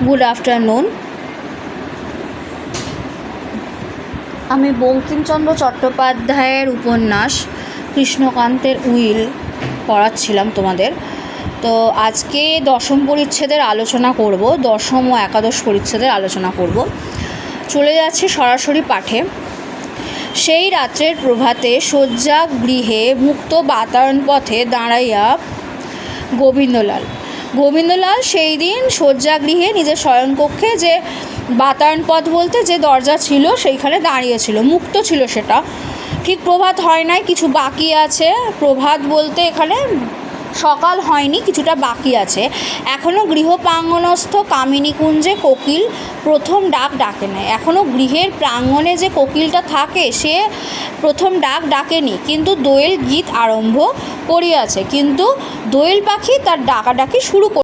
Good afternoon. আমি বঙ্কিমচন্দ্র চট্টোপাধ্যায়ের উপন্যাস কৃষ্ণকান্তের উইল পড়াচ্ছিলাম তোমাদের। তো আজকে দশম পরিচ্ছেদের আলোচনা করব, দশম ও একাদশ পরিচ্ছেদের আলোচনা করব। চলে যাচ্ছি সরাসরি পাঠে। সেই রাত্রের প্রভাতে শয্যাগৃহে মুক্ত বাতায়ন পথে দাঁড়াইয়া গোবিন্দলাল সেই দিন শয্যাগৃহে নিজের শয়নকক্ষে যে বাতায়ন পথ বলতে যে দরজা ছিল সেইখানে দাঁড়িয়েছিল, মুক্ত ছিল সেটা। ঠিক প্রভাত হয় নাই, কিছু বাকি আছে। প্রভাত বলতে এখানে সকাল হয়নি, কিছুটা বাকি আছে। এখনও গৃহপ্রাঙ্গণস্থ কামিনীকুঞ্জে কোকিল প্রথম ডাক ডাকে নাই। এখনও গৃহের প্রাঙ্গণে যে কোকিলটা থাকে সে প্রথম ডাক ডাকেনি, কিন্তু দোয়েল গীত আরম্ভ করিয়াছে। কিন্তু দোয়েল পাখি তার ডাকাডাকি শুরু